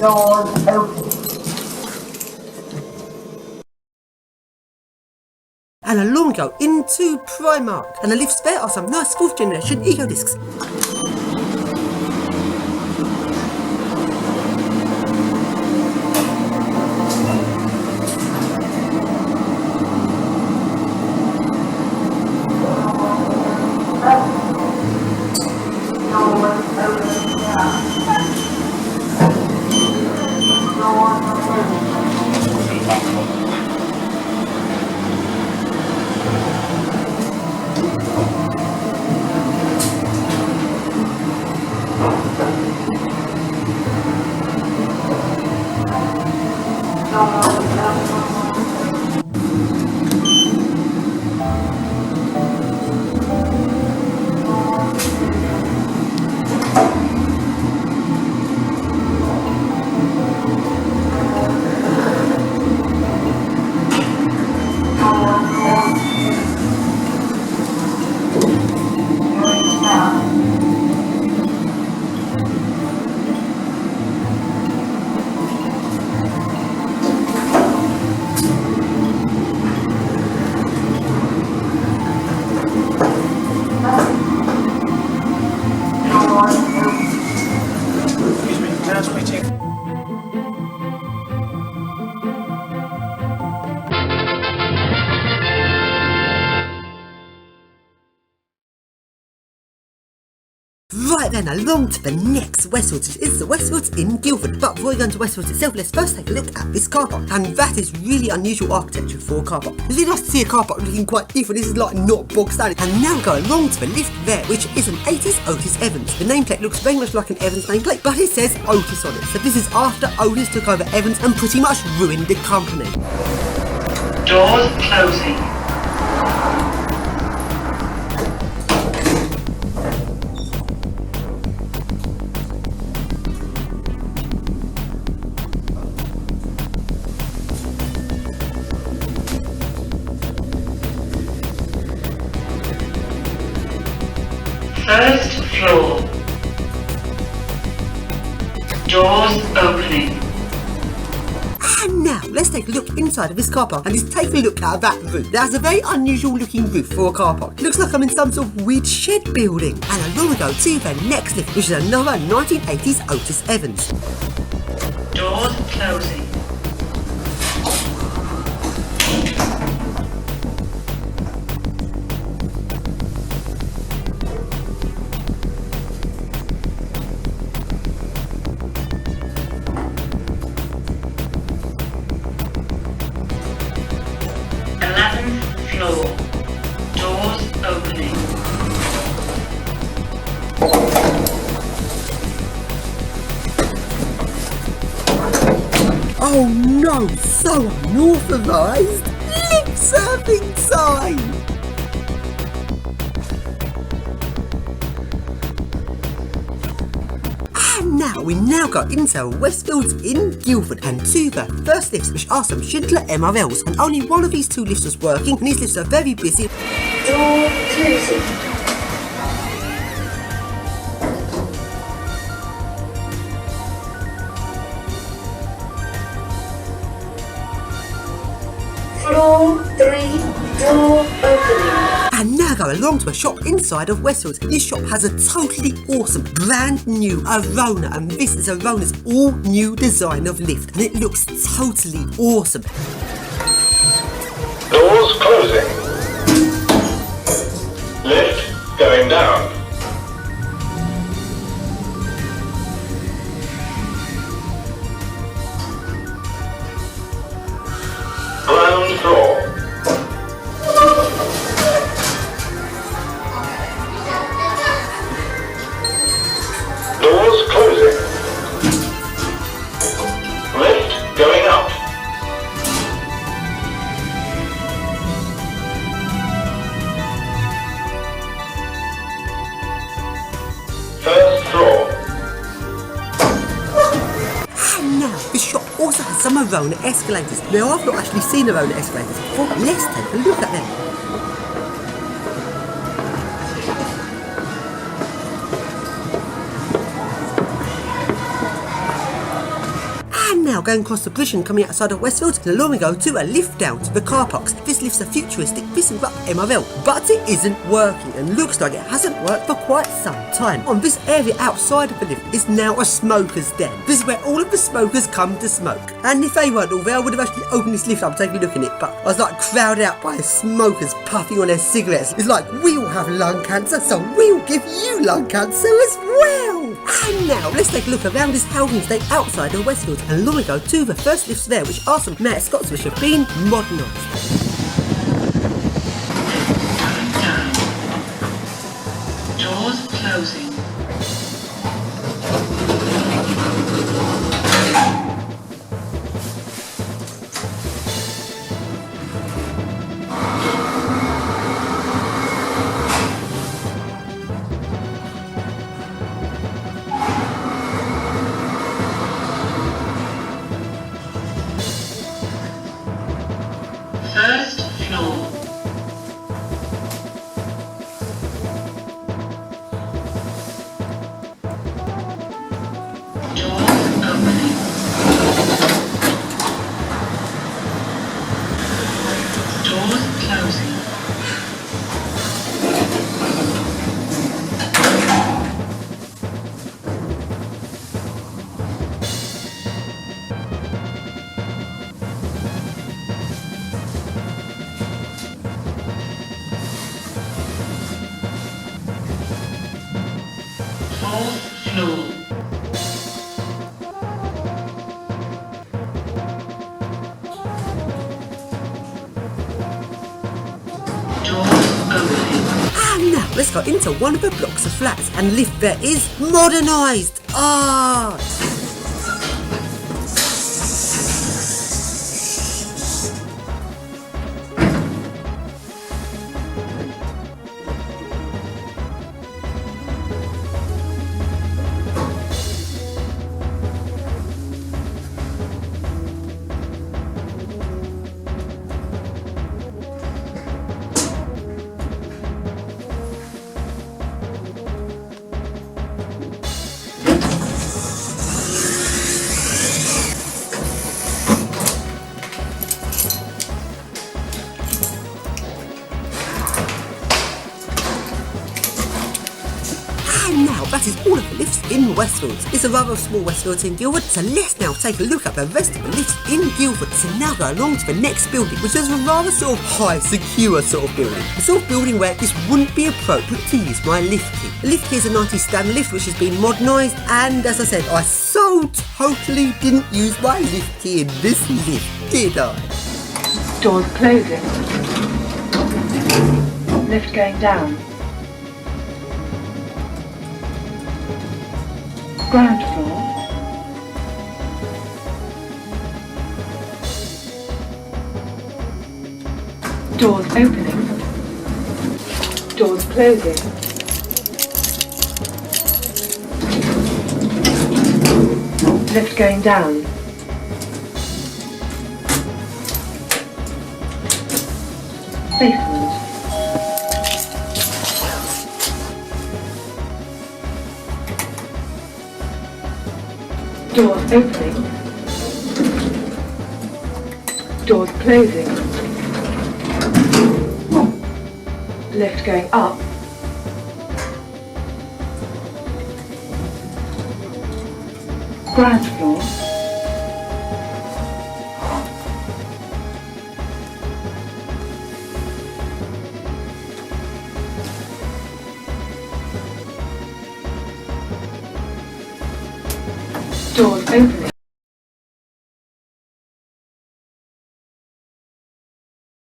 Doors open. And along we go into Primark. And the lifts there are some nice 4th generation eco discs. Right then, along to the next Westfields, which is the Westfields in Guildford. But before we go into Westfields itself, let's first take a look at this car park. And that is really unusual architecture for a car park. It's really nice to see a car park looking quite different. This is like not bog standard. And now go along to the lift there, which is an 80s Otis Evans. The nameplate looks very much like an Evans nameplate, but it says Otis on it. So this is after Otis took over Evans and pretty much ruined the company. Doors closing. First floor. Doors opening. And now, let's take a look inside of this car park and just take a look at that roof. That's a very unusual looking roof for a car park. Looks like I'm in some sort of weird shed building. And along we go to the next lift, which is another 1980s Otis Evans. Doors closing. Floor. Doors opening. Oh no, so unauthorised! Lip surfing sign! And now we go into Westfields in Guildford and to the first lifts, which are some Schindler MRLs, and only one of these two lifts was working, and these lifts are very busy. Door closing. Floor 3, door opening. And now go along to a shop inside of Westfields. This shop has a totally awesome, brand new Arona, and this is Arona's all new design of lift, and it looks totally awesome. Doors closing. Lift going down. Ground floor. Doors closing. Lift going up. First floor. And now, the shop also has some Arona escalators. Now, I've not actually seen Arona escalators before. Let's take a look at them. And now going across the bridge and coming outside of Westfields, and along we go to a lift down to the car parks. This lift's a futuristic pissing up MRL, but it isn't working and looks like it hasn't worked for quite some time. On this area outside of the lift is now a smoker's den. This is where all of the smokers come to smoke. And if they weren't all there, I would have actually opened this lift up and taken a look in it, but I was like crowded out by smokers puffing on their cigarettes. It's like, we all have lung cancer, so we'll give you lung cancer as well. And now let's take a look around this housing estate outside of Westfields, and along we go to the first lifts there, which are some mascots which have been modernised. Doors closing. First floor. Doors opening. Doors closing. Fourth floor. Doors opening. And now let's go into one of the blocks of flats, and lift there is modernised art. And now that is all of the lifts in Westfields. It's a rather small Westfields in Guildford, so let's now take a look at the rest of the lifts in Guildford. So now go along to the next building, which is a rather sort of high, secure sort of building. The sort of building where this wouldn't be appropriate to use my lift key. The lift key is a 90s standard lift which has been modernised, and as I said, I so totally didn't use my lift key in this lift, did I? Doors closing. Lift going down. Ground floor. Doors opening. Doors closing. Lift going down. Basement. Doors opening. Doors closing. Lift going up. Ground floor. Doors opening.